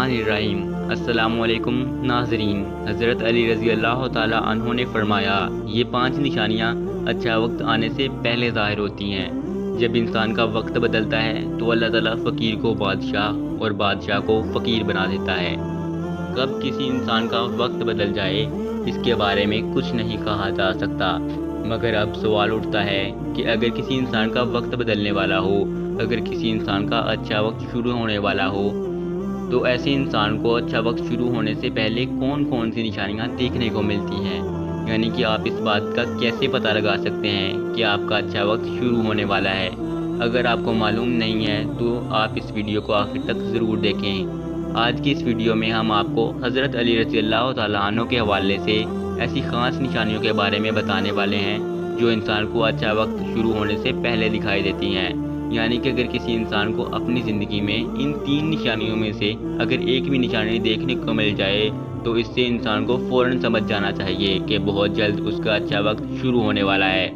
الرحمن الرحیم۔ السلام علیکم ناظرین۔ حضرت علی رضی اللہ تعالیٰ عنہ نے فرمایا، یہ 5 نشانیاں اچھا وقت آنے سے پہلے ظاہر ہوتی ہیں۔ جب انسان کا وقت بدلتا ہے تو اللہ تعالیٰ فقیر کو بادشاہ اور بادشاہ کو فقیر بنا دیتا ہے۔ کب کسی انسان کا وقت بدل جائے اس کے بارے میں کچھ نہیں کہا جا سکتا، مگر اب سوال اٹھتا ہے کہ اگر کسی انسان کا وقت بدلنے والا ہو، اگر کسی انسان کا اچھا وقت شروع ہونے والا ہو، تو ایسے انسان کو اچھا وقت شروع ہونے سے پہلے کون کون سی نشانیاں دیکھنے کو ملتی ہیں؟ یعنی کہ آپ اس بات کا کیسے پتہ لگا سکتے ہیں کہ آپ کا اچھا وقت شروع ہونے والا ہے؟ اگر آپ کو معلوم نہیں ہے تو آپ اس ویڈیو کو آخر تک ضرور دیکھیں۔ آج کی اس ویڈیو میں ہم آپ کو حضرت علی رضی اللہ تعالیٰ عنہ کے حوالے سے ایسی خاص نشانیوں کے بارے میں بتانے والے ہیں جو انسان کو اچھا وقت شروع ہونے سے پہلے دکھائی دیتی ہیں۔ یعنی کہ اگر کسی انسان کو اپنی زندگی میں ان 3 نشانیوں میں سے اگر ایک بھی نشانی دیکھنے کو مل جائے تو اس سے انسان کو فوراً سمجھ جانا چاہیے کہ بہت جلد اس کا اچھا وقت شروع ہونے والا ہے۔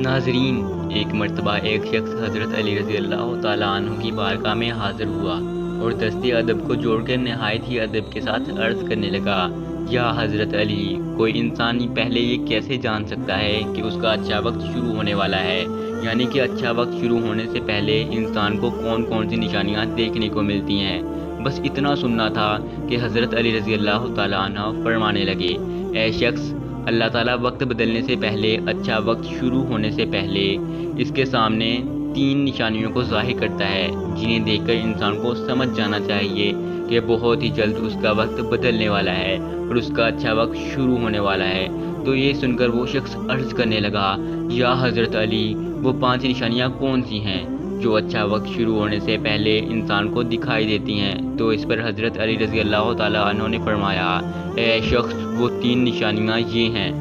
ناظرین، ایک مرتبہ ایک شخص حضرت علی رضی اللہ تعالیٰ عنہ کی بارگاہ میں حاضر ہوا اور دستے ادب کو جوڑ کر نہایت ہی ادب کے ساتھ عرض کرنے لگا، یا حضرت علی، کوئی انسان پہلے یہ کیسے جان سکتا ہے کہ اس کا اچھا وقت شروع ہونے والا ہے؟ یعنی کہ اچھا وقت شروع ہونے سے پہلے انسان کو کون کون سی نشانیاں دیکھنے کو ملتی ہیں؟ بس اتنا سننا تھا کہ حضرت علی رضی اللہ تعالیٰ عنہ فرمانے لگے، اے شخص، اللہ تعالیٰ وقت بدلنے سے پہلے، اچھا وقت شروع ہونے سے پہلے اس کے سامنے 3 نشانیوں کو ظاہر کرتا ہے، جنہیں دیکھ کر انسان کو سمجھ جانا چاہیے کہ بہت ہی جلد اس کا وقت بدلنے والا ہے اور اس کا اچھا وقت شروع ہونے والا ہے۔ تو یہ سن کر وہ شخص عرض کرنے لگا، یا حضرت علی، وہ 5 نشانیاں کون سی ہیں جو اچھا وقت شروع ہونے سے پہلے انسان کو دکھائی دیتی ہیں؟ تو اس پر حضرت علی رضی اللہ تعالیٰ عنہ نے فرمایا، اے شخص، وہ 3 نشانیاں یہ ہیں۔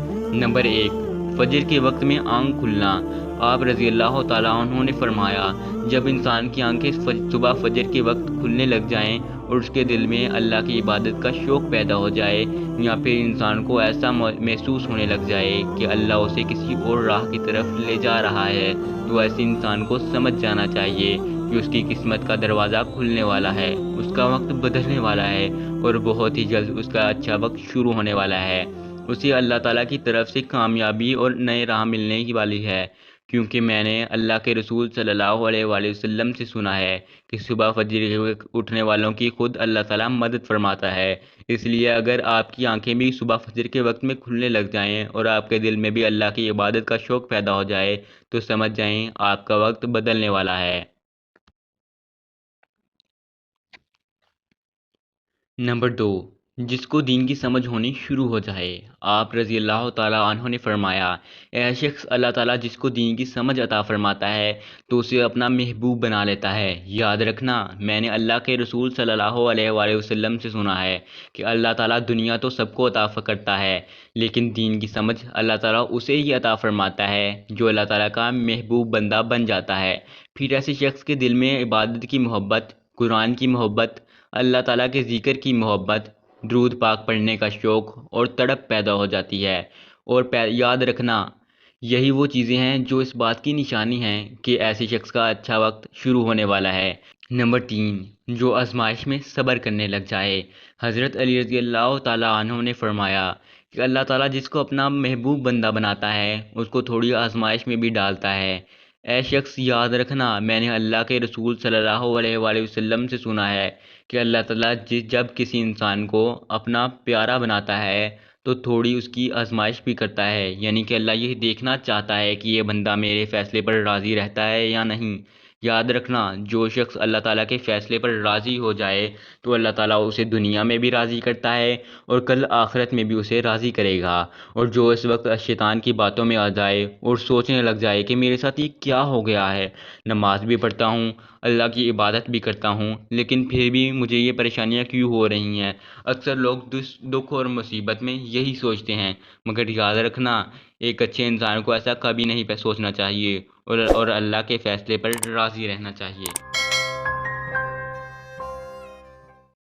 نمبر 1، فجر کے وقت میں آنکھ کھلنا۔ آپ رضی اللہ تعالیٰ عنہ نے فرمایا، جب انسان کی آنکھیں صبح فجر کے وقت کھلنے لگ جائیں اور اس کے دل میں اللہ کی عبادت کا شوق پیدا ہو جائے، یا پھر انسان کو ایسا محسوس ہونے لگ جائے کہ اللہ اسے کسی اور راہ کی طرف لے جا رہا ہے، تو ایسے انسان کو سمجھ جانا چاہیے کہ اس کی قسمت کا دروازہ کھلنے والا ہے، اس کا وقت بدلنے والا ہے اور بہت ہی جلد اس کا اچھا وقت شروع ہونے والا ہے۔ اسے اللہ تعالیٰ کی طرف سے کامیابی اور نئے راہ ملنے کی والی ہے، کیونکہ میں نے اللہ کے رسول صلی اللہ علیہ وآلہ وسلم سے سنا ہے کہ صبح فجر کے وقت اٹھنے والوں کی خود اللہ تعالیٰ مدد فرماتا ہے۔ اس لیے اگر آپ کی آنکھیں بھی صبح فجر کے وقت میں کھلنے لگ جائیں اور آپ کے دل میں بھی اللہ کی عبادت کا شوق پیدا ہو جائے تو سمجھ جائیں آپ کا وقت بدلنے والا ہے۔ نمبر 2، جس کو دین کی سمجھ ہونی شروع ہو جائے۔ آپ رضی اللہ تعالیٰ عنہ نے فرمایا، اے شخص، اللہ تعالیٰ جس کو دین کی سمجھ عطا فرماتا ہے تو اسے اپنا محبوب بنا لیتا ہے۔ یاد رکھنا، میں نے اللہ کے رسول صلی اللہ علیہ وآلہ وسلم سے سنا ہے کہ اللہ تعالیٰ دنیا تو سب کو عطا کرتا ہے، لیکن دین کی سمجھ اللہ تعالیٰ اسے ہی عطا فرماتا ہے جو اللہ تعالیٰ کا محبوب بندہ بن جاتا ہے۔ پھر ایسے شخص کے دل میں عبادت کی محبت، قرآن کی محبت، اللہ تعالیٰ کے ذکر کی محبت، درود پاک پڑھنے کا شوق اور تڑپ پیدا ہو جاتی ہے۔ اور یاد رکھنا، یہی وہ چیزیں ہیں جو اس بات کی نشانی ہیں کہ ایسے شخص کا اچھا وقت شروع ہونے والا ہے۔ نمبر 3، جو آزمائش میں صبر کرنے لگ جائے۔ حضرت علی رضی اللہ تعالیٰ عنہ نے فرمایا کہ اللہ تعالیٰ جس کو اپنا محبوب بندہ بناتا ہے اس کو تھوڑی آزمائش میں بھی ڈالتا ہے۔ اے شخص، یاد رکھنا، میں نے اللہ کے رسول صلی اللہ علیہ وآلہ وسلم سے سنا ہے کہ اللہ تعالیٰ جب کسی انسان کو اپنا پیارا بناتا ہے تو تھوڑی اس کی آزمائش بھی کرتا ہے، یعنی کہ اللہ یہ دیکھنا چاہتا ہے کہ یہ بندہ میرے فیصلے پر راضی رہتا ہے یا نہیں۔ یاد رکھنا، جو شخص اللہ تعالیٰ کے فیصلے پر راضی ہو جائے تو اللہ تعالیٰ اسے دنیا میں بھی راضی کرتا ہے اور کل آخرت میں بھی اسے راضی کرے گا۔ اور جو اس وقت شیطان کی باتوں میں آ جائے اور سوچنے لگ جائے کہ میرے ساتھ یہ کیا ہو گیا ہے، نماز بھی پڑھتا ہوں، اللہ کی عبادت بھی کرتا ہوں، لیکن پھر بھی مجھے یہ پریشانیاں کیوں ہو رہی ہیں؟ اکثر لوگ دکھ اور مصیبت میں یہی سوچتے ہیں، مگر یاد رکھنا، ایک اچھے انسان کو ایسا کبھی نہیں سوچنا چاہیے اور اللہ کے فیصلے پر راضی رہنا چاہیے۔